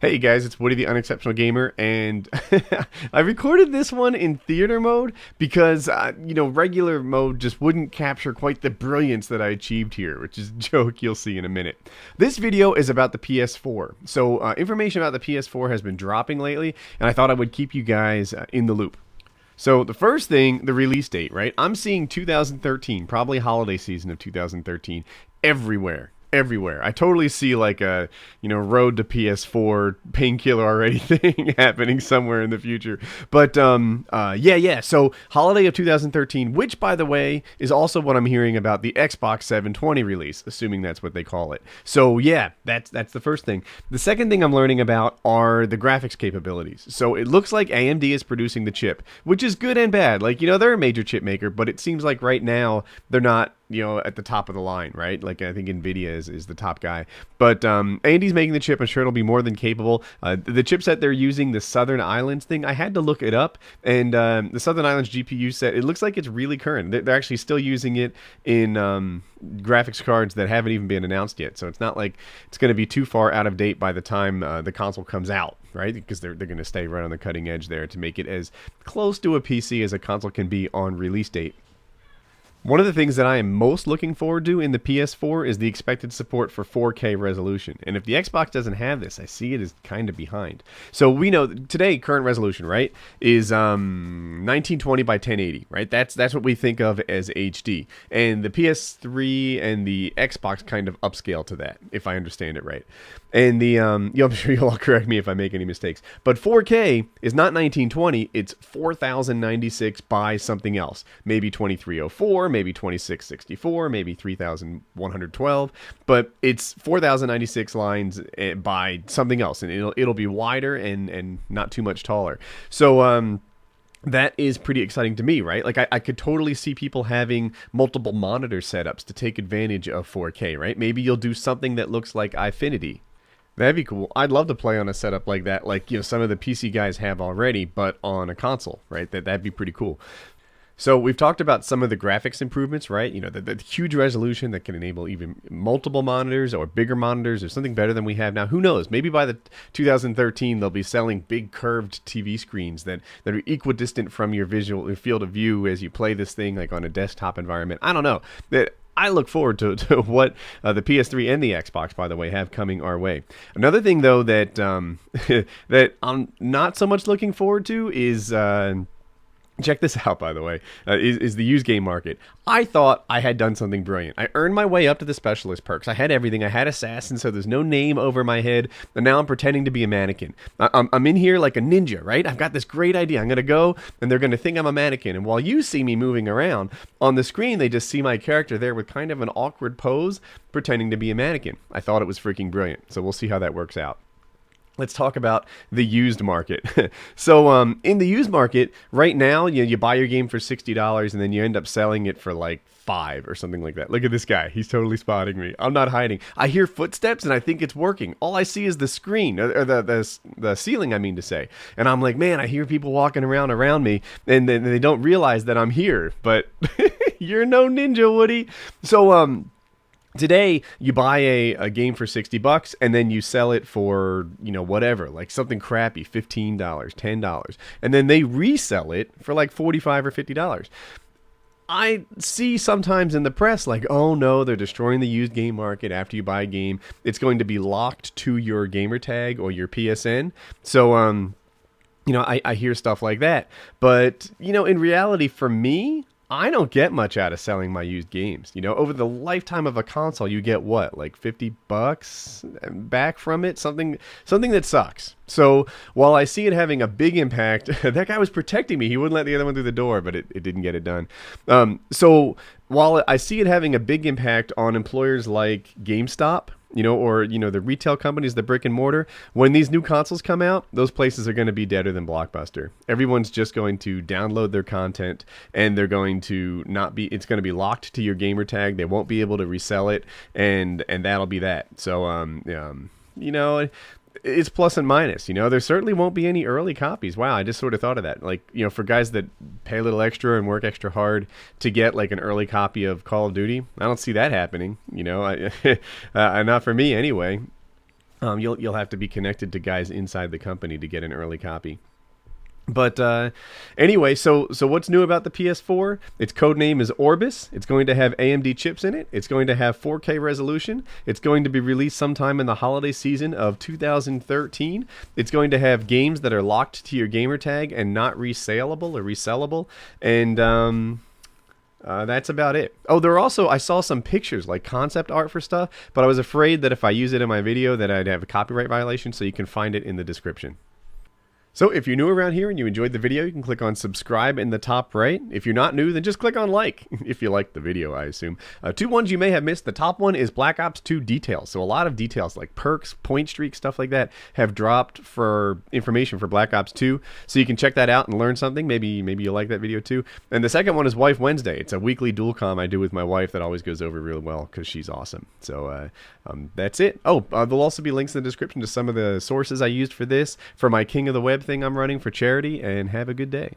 Hey guys, it's Woody the Unexceptional Gamer, and I recorded this one in theater mode because, regular mode just wouldn't capture quite the brilliance that I achieved here, which is a joke you'll see in a minute. This video is about the PS4. So, information about the PS4 has been dropping lately, and I thought I would keep you guys in the loop. So the first thing, the release date, right? I'm seeing 2013, probably holiday season of 2013, everywhere. Everywhere. I totally see like a, road to PS4 painkiller already thing happening somewhere in the future. But yeah. So holiday of 2013, which by the way is also what I'm hearing about the Xbox 720 release, assuming that's what they call it. So yeah, that's the first thing. The second thing I'm learning about are the graphics capabilities. So it looks like AMD is producing the chip, which is good and bad. Like, they're a major chip maker, but it seems like right now they're not at the top of the line, right? Like, I think NVIDIA is the top guy. But AMD's making the chip. I'm sure it'll be more than capable. The chipset they're using, the Southern Islands thing, I had to look it up. And the Southern Islands GPU set, it looks like it's really current. They're actually still using it in graphics cards that haven't even been announced yet. So it's not like it's going to be too far out of date by the time the console comes out, right? Because they're going to stay right on the cutting edge there to make it as close to a PC as a console can be on release date. One of the things that I am most looking forward to in the PS4 is the expected support for 4K resolution. And if the Xbox doesn't have this, I see it as kind of behind. So we know today current resolution, right, is 1920 by 1080, right? That's what we think of as HD. And the PS3 and the Xbox kind of upscale to that, if I understand it right. And the I'm sure you'll all correct me if I make any mistakes. But 4K is not 1920, it's 4096 by something else. Maybe 2304, maybe 2664, maybe 3112, but it's 4096 lines by something else, and it'll be wider and not too much taller. So that is pretty exciting to me, right? Like, I could totally see people having multiple monitor setups to take advantage of 4K, right? Maybe you'll do something that looks like Eyefinity. That'd be cool. I'd love to play on a setup like that, like some of the PC guys have already, but on a console, right? That'd be pretty cool. So we've talked about some of the graphics improvements, right? The huge resolution that can enable even multiple monitors or bigger monitors or something better than we have now. Who knows? Maybe by the 2013 they'll be selling big curved TV screens that are equidistant from your visual field of view as you play this thing, like on a desktop environment. I don't know. I look forward to what the PS3 and the Xbox, by the way, have coming our way. Another thing, though, that that I'm not so much looking forward to is check this out, by the way, is the used game market. I thought I had done something brilliant. I earned my way up to the specialist perks. I had everything. I had assassin, so there's no name over my head, and now I'm pretending to be a mannequin. I'm in here like a ninja, right? I've got this great idea. I'm going to go, and they're going to think I'm a mannequin, and while you see me moving around, on the screen, they just see my character there with kind of an awkward pose, pretending to be a mannequin. I thought it was freaking brilliant, so we'll see how that works out. Let's talk about the used market. So in the used market, right now, you buy your game for $60 and then you end up selling it for like $5 or something like that. Look at this guy. He's totally spotting me. I'm not hiding. I hear footsteps and I think it's working. All I see is the screen, or the ceiling, I mean to say. And I'm like, man, I hear people walking around me, and then they don't realize that I'm here. But you're no ninja, Woody. So today, you buy a game for $60 and then you sell it for, whatever, like something crappy, $15, $10. And then they resell it for like $45 or $50. I see sometimes in the press like, oh no, they're destroying the used game market after you buy a game. It's going to be locked to your gamertag or your PSN. So, I hear stuff like that. But, in reality, for me, I don't get much out of selling my used games. Over the lifetime of a console, you get what, like $50 back from it? Something that sucks. So while I see it having a big impact, that guy was protecting me. He wouldn't let the other one through the door, but it didn't get it done. So while I see it having a big impact on employers like GameStop, or the retail companies, the brick and mortar, when these new consoles come out, those places are going to be deader than Blockbuster. Everyone's just going to download their content, and they're going to it's going to be locked to your gamer tag. They won't be able to resell it, and that'll be that. So it's plus and minus. There certainly won't be any early copies. Wow, I just sort of thought of that. Like, for guys that pay a little extra and work extra hard to get like an early copy of Call of Duty, I don't see that happening. Not for me anyway. You'll have to be connected to guys inside the company to get an early copy. But anyway, so what's new about the PS4? Its code name is Orbis. It's going to have AMD chips in it. It's going to have 4K resolution. It's going to be released sometime in the holiday season of 2013. It's going to have games that are locked to your gamer tag and not resaleable or resellable. And that's about it. Oh, there are also, I saw some pictures, like concept art for stuff, but I was afraid that if I use it in my video that I'd have a copyright violation, so you can find it in the description. So if you're new around here and you enjoyed the video, you can click on subscribe in the top right. If you're not new, then just click on like, if you liked the video, I assume. Two ones you may have missed. The top one is Black Ops 2 details. So a lot of details like perks, point streaks, stuff like that have dropped for information for Black Ops 2. So you can check that out and learn something. Maybe you'll like that video too. And the second one is Wife Wednesday. It's a weekly dual comm I do with my wife that always goes over really well because she's awesome. So that's it. Oh, there'll also be links in the description to some of the sources I used for this, for my King of the Web thing I'm running for charity, and have a good day.